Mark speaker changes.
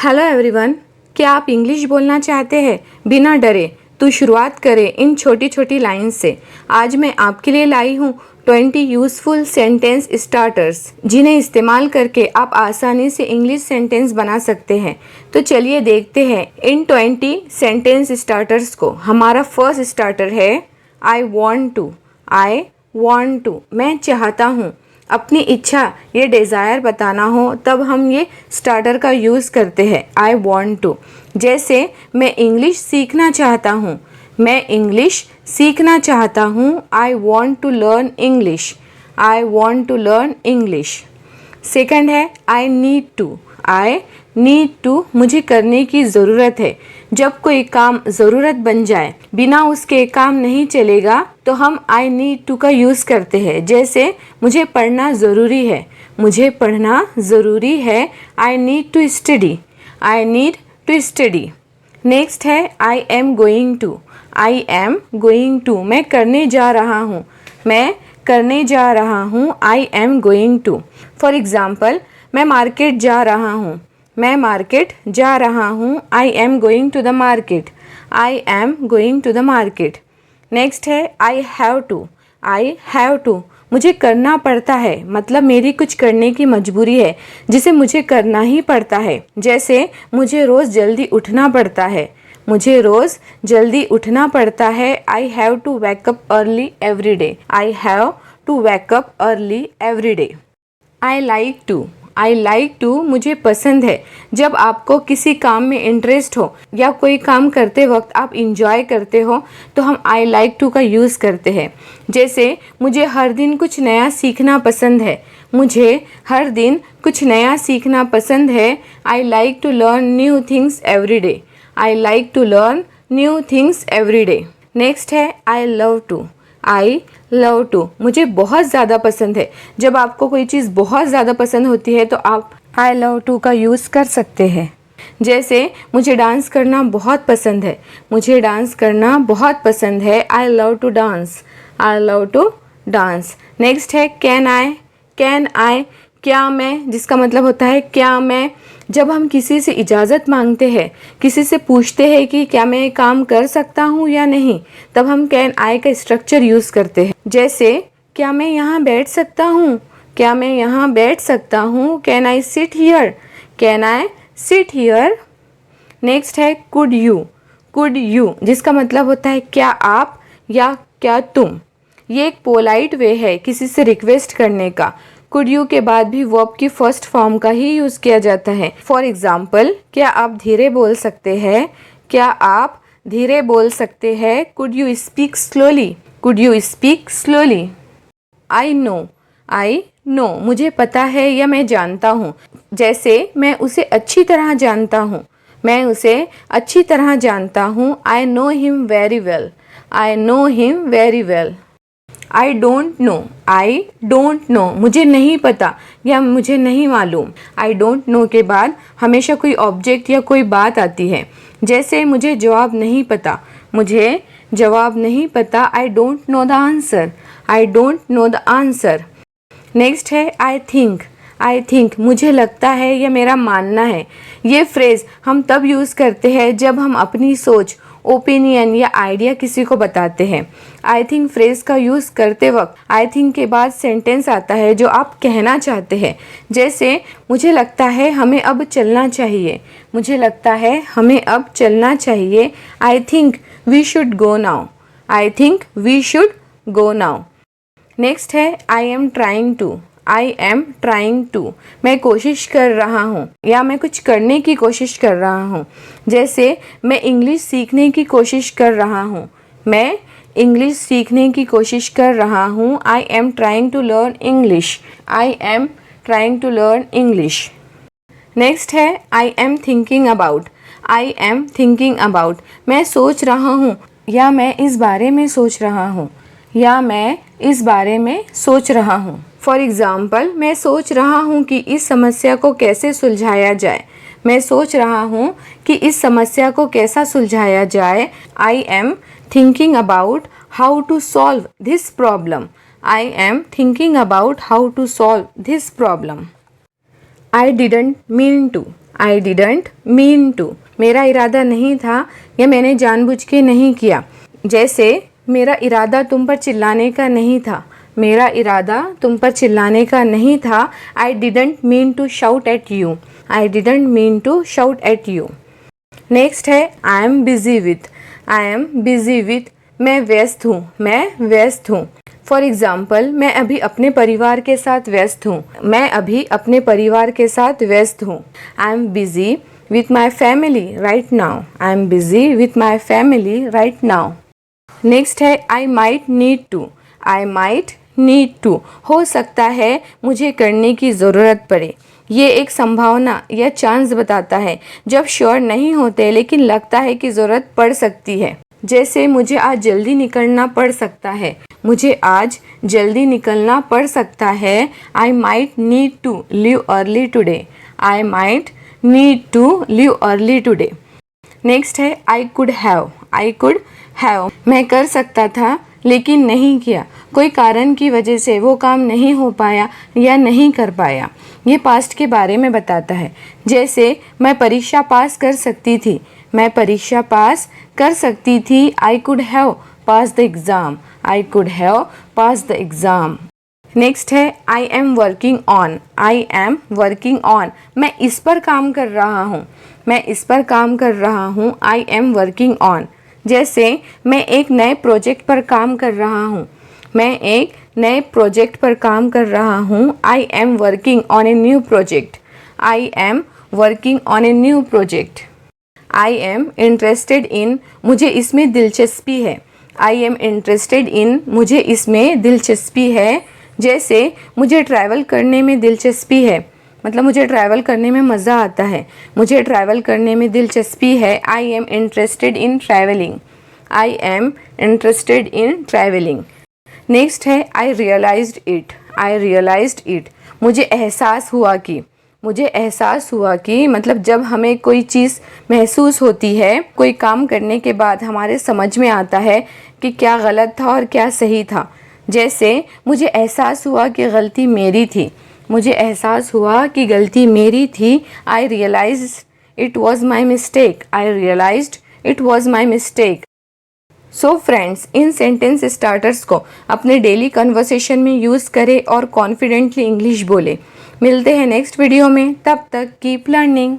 Speaker 1: Hello everyone, क्या आप English बोलना चाहते हैं? बिना डरे तो शुरुआत करें इन छोटी छोटी लाइन से। आज मैं आपके लिए लाई हूँ 20 यूज़फुल सेंटेंस स्टार्टर्स, जिन्हें इस्तेमाल करके आप आसानी से इंग्लिश सेंटेंस बना सकते हैं। तो चलिए देखते हैं इन 20 सेंटेंस स्टार्टर्स को। हमारा फर्स्ट स्टार्टर है I want to. I want to, मैं चाहता हूँ। अपनी इच्छा, ये डिज़ायर बताना हो तब हम ये स्टार्टर का यूज़ करते हैं, आई वॉन्ट टू। जैसे मैं इंग्लिश सीखना चाहता हूँ, मैं इंग्लिश सीखना चाहता हूँ। I want to learn English. I want to learn English. Second है I need to. I need to, मुझे करने की ज़रूरत है। जब कोई काम ज़रूरत बन जाए, बिना उसके काम नहीं चलेगा, तो हम आई नीड टू का यूज़ करते हैं। जैसे मुझे पढ़ना ज़रूरी है, मुझे पढ़ना ज़रूरी है। I need to study. I need to study. Next है I am going to. I am going to, मैं करने जा रहा हूँ। मैं करने जा रहा हूँ। I am going to. For example, मैं मार्केट जा रहा हूँ। मैं मार्केट जा रहा हूँ। I am going to the market. I am going to the market. Next है I have to. I have to, मुझे करना पड़ता है, मतलब मेरी कुछ करने की मजबूरी है जिसे मुझे करना ही पड़ता है। जैसे मुझे रोज़ जल्दी उठना पड़ता है। मुझे रोज़ जल्दी उठना पड़ता है। I have to wake up early every day. I have to wake up early every day. I like to. I like to, मुझे पसंद है। जब आपको किसी काम में इंटरेस्ट हो या कोई काम करते वक्त आप इंजॉय करते हो, तो हम आई लाइक टू का यूज़ करते हैं। जैसे मुझे हर दिन कुछ नया सीखना पसंद है। मुझे हर दिन कुछ नया सीखना पसंद है। I like to learn new things every day. I like to learn new things every day. Next है I love to. I love to, मुझे बहुत ज़्यादा पसंद है। जब आपको कोई चीज़ बहुत ज़्यादा पसंद होती है तो आप आई लव टू का यूज़ कर सकते हैं। जैसे मुझे डांस करना बहुत पसंद है। मुझे डांस करना बहुत पसंद है। I love to dance. I love to dance. Next है कैन आई। कैन आई, क्या मैं, जिसका मतलब होता है क्या मैं। जब हम किसी से इजाज़त मांगते हैं, किसी से पूछते हैं कि क्या मैं काम कर सकता हूँ या नहीं, तब हम कैन आई का स्ट्रक्चर यूज़ करते हैं। जैसे क्या मैं यहाँ बैठ सकता हूँ। क्या मैं यहाँ बैठ सकता हूँ। Can I sit here. Can I sit here. Next है कुड यू। कुड यू, जिसका मतलब होता है क्या आप या क्या तुम। ये एक पोलाइट वे है किसी से रिक्वेस्ट करने का। कुड यू के बाद भी वर्ब की फर्स्ट फॉर्म का ही यूज़ किया जाता है। फॉर एग्जाम्पल, क्या आप धीरे बोल सकते हैं। क्या आप धीरे बोल सकते हैं। Could you speak slowly. Could you speak slowly. I know. I know, मुझे पता है या मैं जानता हूँ। जैसे मैं उसे अच्छी तरह जानता हूँ। मैं उसे अच्छी तरह जानता हूँ। I know him very well. I know him very well. I don't know. I don't know, मुझे नहीं पता या मुझे नहीं मालूम। आई डोंट नो के बाद हमेशा कोई ऑब्जेक्ट या कोई बात आती है। जैसे मुझे जवाब नहीं पता। मुझे जवाब नहीं पता। I don't know the answer. I don't know the answer. Next है आई थिंक। आई थिंक, मुझे लगता है या मेरा मानना है। ये फ्रेज़ हम तब यूज़ करते हैं जब हम अपनी सोच, ओपिनियन या आइडिया किसी को बताते हैं। आई थिंक फ्रेज़ का यूज़ करते वक्त आई थिंक के बाद सेंटेंस आता है जो आप कहना चाहते हैं। जैसे मुझे लगता है हमें अब चलना चाहिए। मुझे लगता है हमें अब चलना चाहिए। I think we should go now. I think we should go now. Next है I am trying to. I am trying to, मैं कोशिश कर रहा हूँ या मैं कुछ करने की कोशिश कर रहा हूँ। जैसे मैं इंग्लिश सीखने की कोशिश कर रहा हूँ। मैं इंग्लिश सीखने की कोशिश कर रहा हूँ। I am trying to learn English. I am trying to learn English. Next है I am thinking about. I am thinking about, मैं सोच रहा हूँ या मैं इस बारे में सोच रहा हूँ। या मैं इस बारे में सोच रहा हूँ। फॉर एग्ज़ाम्पल, मैं सोच रहा हूँ कि इस समस्या को कैसे सुलझाया जाए। मैं सोच रहा हूँ कि इस समस्या को कैसा सुलझाया जाए। I am thinking about how to solve this problem. I am thinking about how to solve this problem. I didn't mean to. I didn't mean to, मेरा इरादा नहीं था या मैंने जानबूझ के नहीं किया। जैसे मेरा इरादा तुम पर चिल्लाने का नहीं था, मेरा इरादा तुम पर चिल्लाने का नहीं था। I didn't mean to shout at you, I didn't mean to shout at you. Next है I am busy with, I am busy with, मैं व्यस्त हूँ, मैं व्यस्त हूँ। फॉर एग्ज़ाम्पल, मैं अभी अपने परिवार के साथ व्यस्त हूँ, मैं अभी अपने परिवार के साथ व्यस्त हूँ। I am busy with my family right now, I am busy with my family right now. Next है I might need to, I might need to, हो सकता है मुझे करने की ज़रूरत पड़े। ये एक संभावना या चांस बताता है जब श्योर नहीं होते लेकिन लगता है कि ज़रूरत पड़ सकती है। जैसे मुझे आज जल्दी निकलना पड़ सकता है, मुझे आज जल्दी निकलना पड़ सकता है। I might need to leave early today, I might need to leave early today. Next है I could have, I could have, मैं कर सकता था लेकिन नहीं किया, कोई कारण की वजह से वो काम नहीं हो पाया या नहीं कर पाया। ये पास्ट के बारे में बताता है। जैसे मैं परीक्षा पास कर सकती थी, मैं परीक्षा पास कर सकती थी। I could have pass the exam, I could have pass the exam. Next है I am working on, I am working on, मैं इस पर काम कर रहा हूँ, मैं इस पर काम कर रहा हूँ। I am working on. जैसे मैं एक नए प्रोजेक्ट पर काम कर रहा हूँ, मैं एक नए प्रोजेक्ट पर काम कर रहा हूँ। I am working on a new project, I am working on a new project. I am interested इन, मुझे इसमें दिलचस्पी है, आई एम इंटरेस्टेड इन, मुझे इसमें दिलचस्पी है। जैसे मुझे ट्रैवल करने में दिलचस्पी है, मतलब मुझे ट्रैवल करने में मज़ा आता है, मुझे ट्रैवल करने में दिलचस्पी है। I am interested in travelling, I am interested in travelling. Next है I realised it, I realised it, मुझे एहसास हुआ कि, मुझे एहसास हुआ कि, मतलब जब हमें कोई चीज़ महसूस होती है, कोई काम करने के बाद हमारे समझ में आता है कि क्या गलत था और क्या सही था। जैसे मुझे एहसास हुआ कि गलती मेरी थी, मुझे एहसास हुआ कि गलती मेरी थी। I realised it was my mistake, I realised it was my mistake. So friends, in sentence starters को अपने डेली कन्वर्सेशन में यूज़ करें और कॉन्फिडेंटली इंग्लिश बोलें। मिलते हैं नेक्स्ट वीडियो में, तब तक कीप लर्निंग।